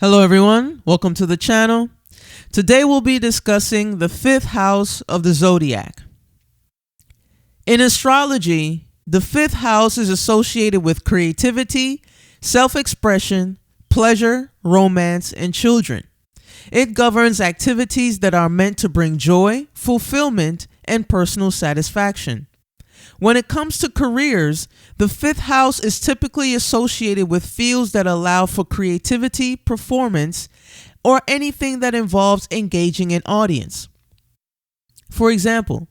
Hello everyone, welcome to the channel. Today we'll be discussing the fifth house of the zodiac. In astrology, the fifth house is associated with creativity, self-expression, pleasure, romance, and children. It governs activities that are meant to bring joy, fulfillment, and personal satisfaction. When it comes to careers, the fifth house is typically associated with fields that allow for creativity, performance, or anything that involves engaging an audience. For example,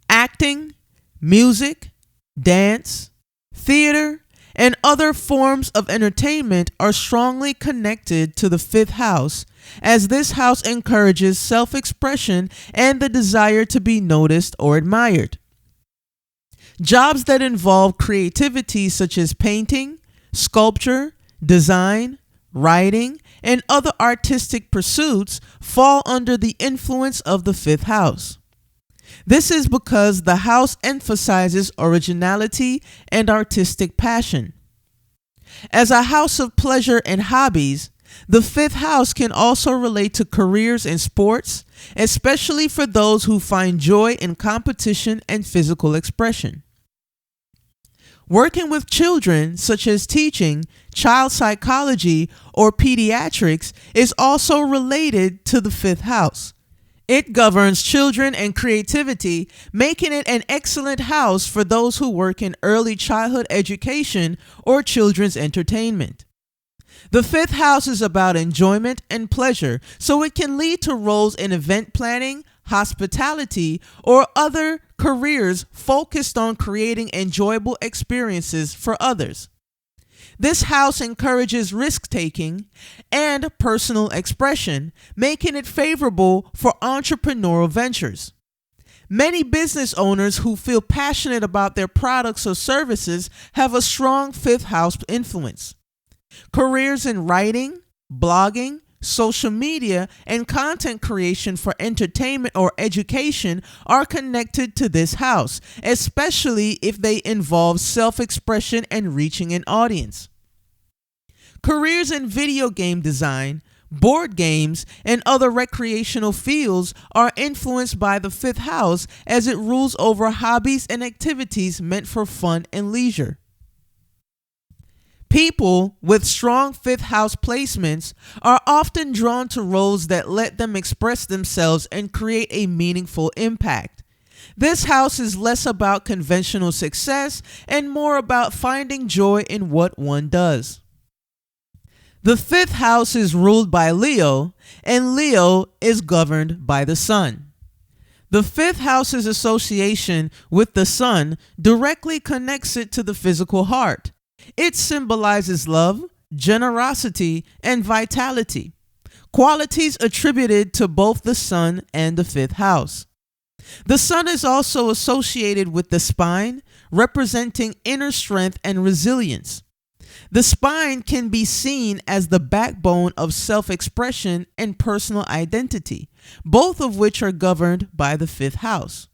acting, music, dance, theater, and other forms of entertainment are strongly connected to the fifth house, as this house encourages self-expression and the desire to be noticed or admired. Jobs that involve creativity such as painting, sculpture, design, writing, and other artistic pursuits fall under the influence of the fifth house. This is because the house emphasizes originality and artistic passion. As a house of pleasure and hobbies, the fifth house can also relate to careers in sports, especially for those who find joy in competition and physical expression. Working with children, such as teaching, child psychology, or pediatrics, is also related to the fifth house. It governs children and creativity, making it an excellent house for those who work in early childhood education or children's entertainment. The fifth house is about enjoyment and pleasure, so it can lead to roles in event planning, hospitality, or other careers focused on creating enjoyable experiences for others. This house encourages risk-taking and personal expression, making it favorable for entrepreneurial ventures. Many business owners who feel passionate about their products or services have a strong fifth house influence. Careers in writing, blogging, social media, and content creation for entertainment or education are connected to this house, especially if they involve self-expression and reaching an audience. Careers in video game design, board games, and other recreational fields are influenced by the fifth house, as it rules over hobbies and activities meant for fun and leisure. People with strong fifth house placements are often drawn to roles that let them express themselves and create a meaningful impact. This house is less about conventional success and more about finding joy in what one does. The fifth house is ruled by Leo, and Leo is governed by the sun. The fifth house's association with the sun directly connects it to the physical heart. It symbolizes love, generosity, and vitality, qualities attributed to both the sun and the fifth house. The sun is also associated with the spine, representing inner strength and resilience. The spine can be seen as the backbone of self-expression and personal identity, both of which are governed by the fifth house.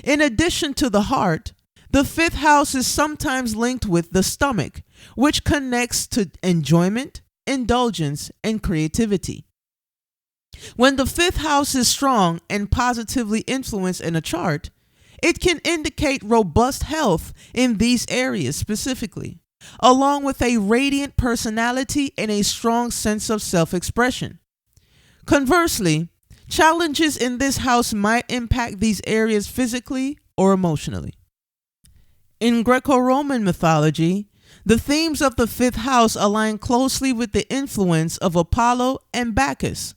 In addition to the heart, the fifth house is sometimes linked with the stomach, which connects to enjoyment, indulgence, and creativity. When the fifth house is strong and positively influenced in a chart, it can indicate robust health in these areas specifically, along with a radiant personality and a strong sense of self-expression. Conversely, challenges in this house might impact these areas physically or emotionally. In Greco-Roman mythology, the themes of the fifth house align closely with the influence of Apollo and Bacchus.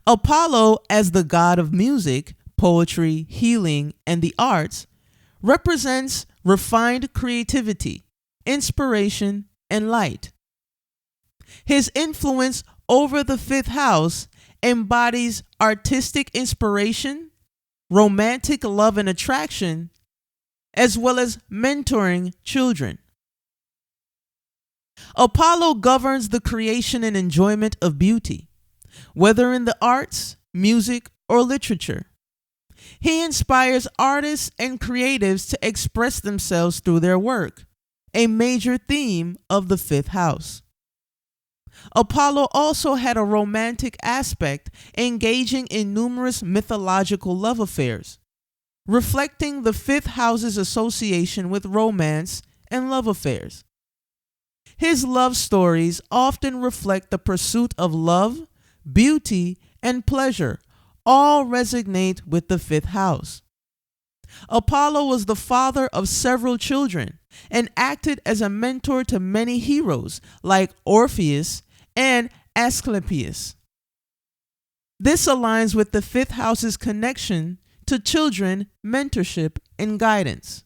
Apollo, as the god of music, poetry, healing, and the arts, represents refined creativity, inspiration, and light. His influence over the fifth house embodies artistic inspiration, romantic love and attraction, as well as mentoring children. Apollo governs the creation and enjoyment of beauty, whether in the arts, music, or literature. He inspires artists and creatives to express themselves through their work, a major theme of the fifth house. Apollo also had a romantic aspect, engaging in numerous mythological love affairs, reflecting the fifth house's association with romance and love affairs. His love stories often reflect the pursuit of love, beauty, and pleasure, all resonate with the fifth house. Apollo was the father of several children and acted as a mentor to many heroes like Orpheus and Asclepius. This aligns with the fifth house's connection to children, mentorship, and guidance.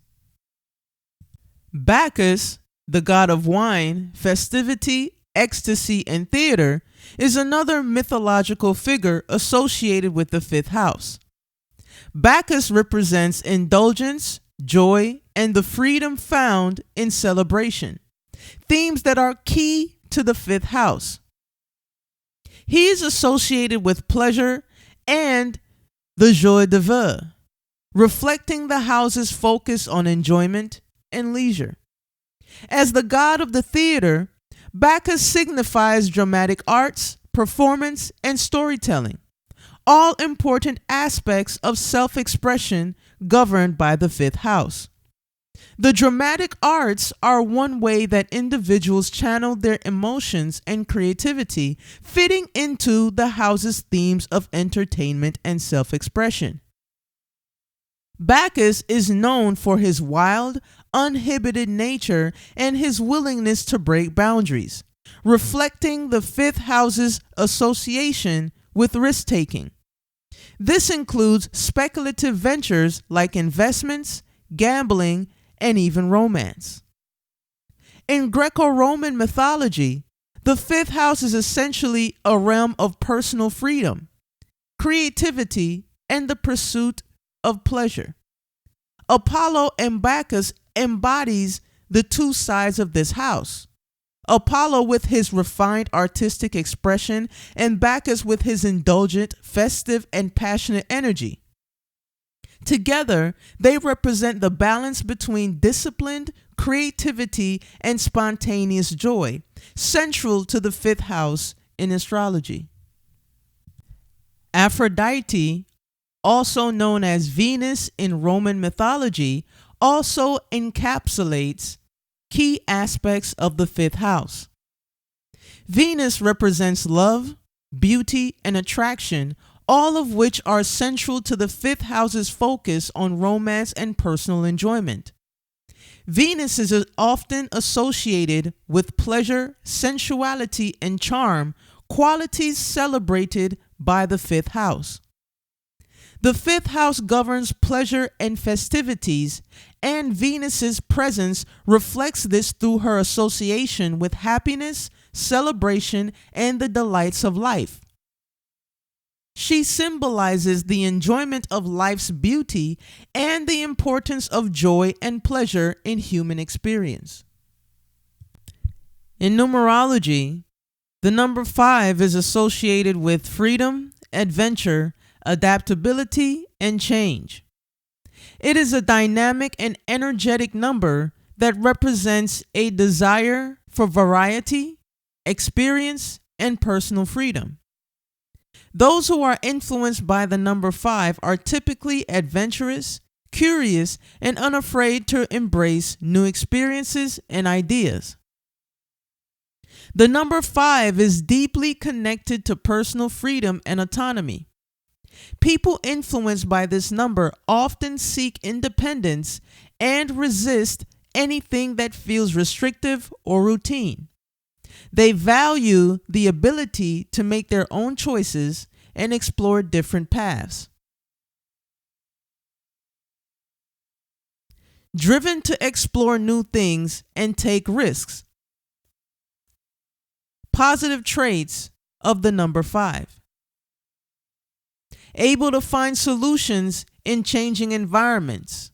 Bacchus, the god of wine, festivity, ecstasy, and theater, is another mythological figure associated with the fifth house. Bacchus represents indulgence, joy, and the freedom found in celebration, themes that are key to the fifth house. He is associated with pleasure and the joie de vivre, reflecting the house's focus on enjoyment and leisure. As the god of the theater, Bacchus signifies dramatic arts, performance, and storytelling, all important aspects of self-expression governed by the fifth house. The dramatic arts are one way that individuals channel their emotions and creativity, fitting into the house's themes of entertainment and self-expression. Bacchus is known for his wild, uninhibited nature and his willingness to break boundaries, reflecting the fifth house's association with risk-taking. This includes speculative ventures like investments, gambling, and even romance. In Greco-Roman mythology, the fifth house is essentially a realm of personal freedom, creativity, and the pursuit of pleasure. Apollo and Bacchus embodies the two sides of this house. Apollo with his refined artistic expression and Bacchus with his indulgent, festive, and passionate energy. Together, they represent the balance between disciplined creativity and spontaneous joy, central to the fifth house in astrology. Aphrodite, also known as Venus in Roman mythology, also encapsulates key aspects of the fifth house. Venus represents love, beauty, and attraction, all of which are central to the fifth house's focus on romance and personal enjoyment. Venus is often associated with pleasure, sensuality, and charm, qualities celebrated by the fifth house. The fifth house governs pleasure and festivities, and Venus's presence reflects this through her association with happiness, celebration, and the delights of life. She symbolizes the enjoyment of life's beauty and the importance of joy and pleasure in human experience. In numerology, the number 5 is associated with freedom, adventure, adaptability, and change. It is a dynamic and energetic number that represents a desire for variety, experience, and personal freedom. Those who are influenced by the number 5 are typically adventurous, curious, and unafraid to embrace new experiences and ideas. The number 5 is deeply connected to personal freedom and autonomy. People influenced by this number often seek independence and resist anything that feels restrictive or routine. They value the ability to make their own choices and explore different paths. Driven to explore new things and take risks. Positive traits of the number 5. Able to find solutions in changing environments.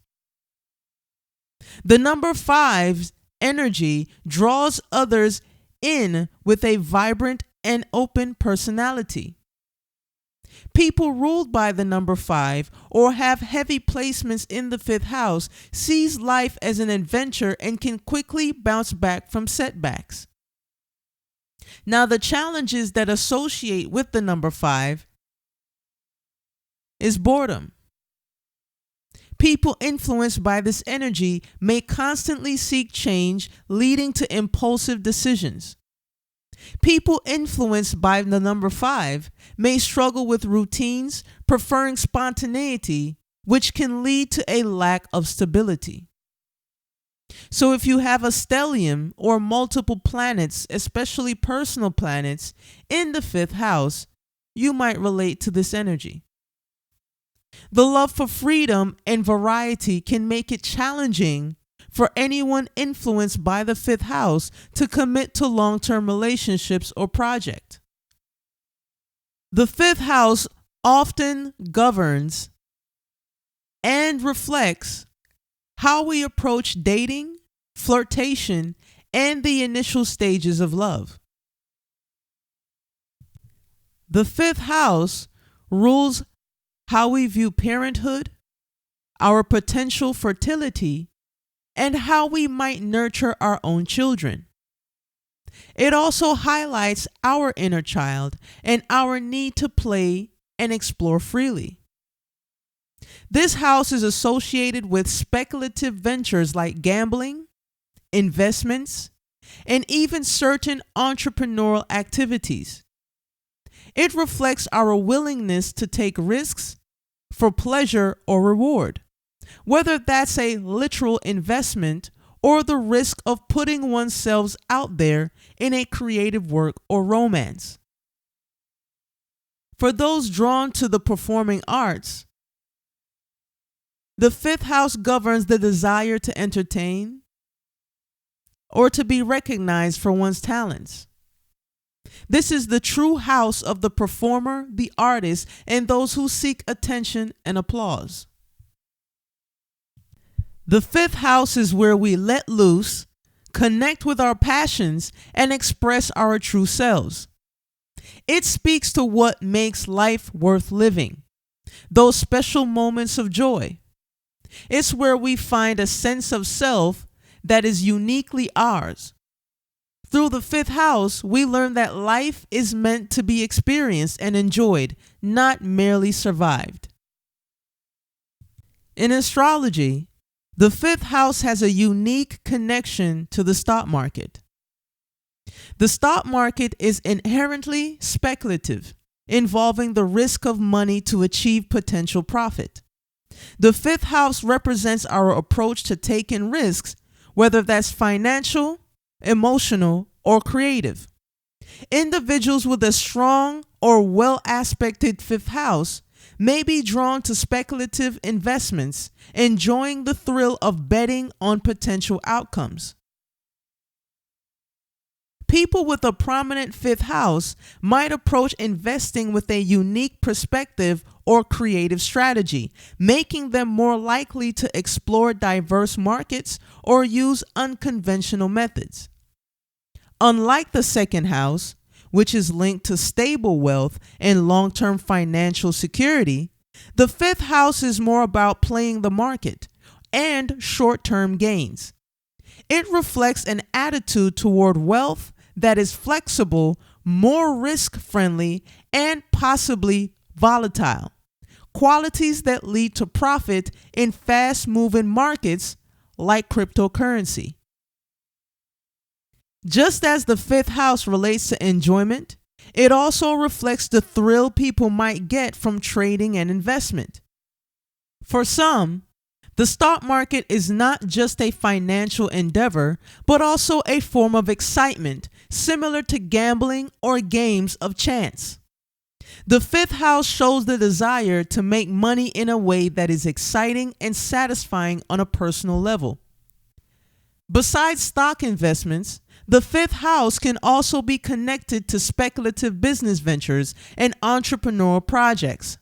The number 5's energy draws others in with a vibrant and open personality. People ruled by the number 5 or have heavy placements in the 5th house sees life as an adventure and can quickly bounce back from setbacks. Now, the challenges that associate with the number 5 is boredom. People influenced by this energy may constantly seek change, leading to impulsive decisions. People influenced by the number 5 may struggle with routines, preferring spontaneity, which can lead to a lack of stability. So if you have a stellium or multiple planets, especially personal planets, in the 5th house, you might relate to this energy. The love for freedom and variety can make it challenging for anyone influenced by the 5th house to commit to long-term relationships or project. The 5th house often governs and reflects how we approach dating, flirtation, and the initial stages of love. The 5th house rules how we view parenthood, our potential fertility, and how we might nurture our own children. It also highlights our inner child and our need to play and explore freely. This house is associated with speculative ventures like gambling, investments, and even certain entrepreneurial activities. It reflects our willingness to take risks for pleasure or reward, whether that's a literal investment or the risk of putting oneself out there in a creative work or romance. For those drawn to the performing arts, the 5th house governs the desire to entertain or to be recognized for one's talents. This is the true house of the performer, the artist, and those who seek attention and applause. The 5th house is where we let loose, connect with our passions, and express our true selves. It speaks to what makes life worth living, those special moments of joy. It's where we find a sense of self that is uniquely ours. Through the 5th house, we learn that life is meant to be experienced and enjoyed, not merely survived. In astrology, the 5th house has a unique connection to the stock market. The stock market is inherently speculative, involving the risk of money to achieve potential profit. The 5th house represents our approach to taking risks, whether that's financial, emotional, or creative. Individuals with a strong or well-aspected 5th house may be drawn to speculative investments, enjoying the thrill of betting on potential outcomes. People with a prominent 5th house might approach investing with a unique perspective or creative strategy, making them more likely to explore diverse markets or use unconventional methods. Unlike the 2nd house, which is linked to stable wealth and long-term financial security, the 5th house is more about playing the market and short-term gains. It reflects an attitude toward wealth that is flexible, more risk-friendly, and possibly volatile, qualities that lead to profit in fast-moving markets like cryptocurrency. Just as the 5th house relates to enjoyment, it also reflects the thrill people might get from trading and investment. For some, the stock market is not just a financial endeavor, but also a form of excitement, similar to gambling or games of chance. The 5th house shows the desire to make money in a way that is exciting and satisfying on a personal level. Besides stock investments, the 5th house can also be connected to speculative business ventures and entrepreneurial projects.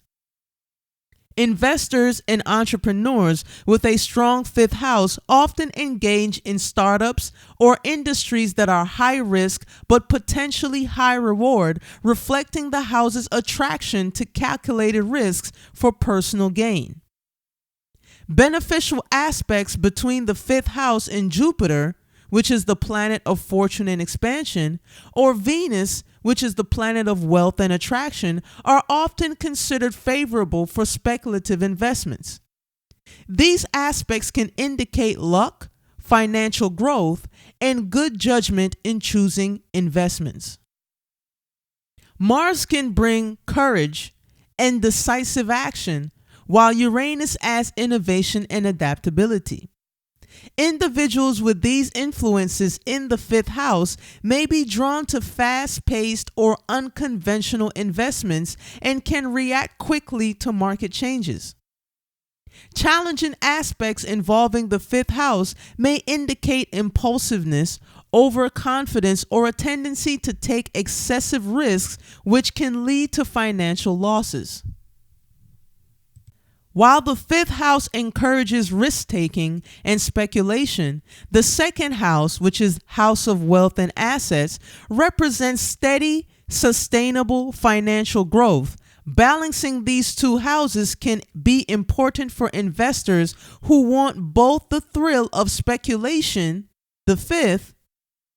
Investors and entrepreneurs with a strong 5th house often engage in startups or industries that are high risk but potentially high reward, reflecting the house's attraction to calculated risks for personal gain. Beneficial aspects between the 5th house and Jupiter, which is the planet of fortune and expansion, or Venus, which is the planet of wealth and attraction, are often considered favorable for speculative investments. These aspects can indicate luck, financial growth, and good judgment in choosing investments. Mars can bring courage and decisive action, while Uranus adds innovation and adaptability. Individuals with these influences in the fifth house may be drawn to fast-paced or unconventional investments and can react quickly to market changes. Challenging aspects involving the fifth house may indicate impulsiveness, overconfidence, or a tendency to take excessive risks, which can lead to financial losses. While the fifth house encourages risk-taking and speculation, the second house, which is House of Wealth and Assets, represents steady, sustainable financial growth. Balancing these two houses can be important for investors who want both the thrill of speculation, the fifth,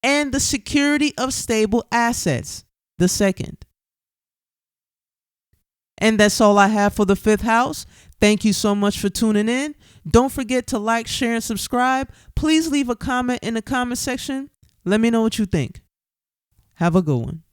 and the security of stable assets, the second. And that's all I have for the fifth house. Thank you so much for tuning in. Don't forget to like, share, and subscribe. Please leave a comment in the comment section. Let me know what you think. Have a good one.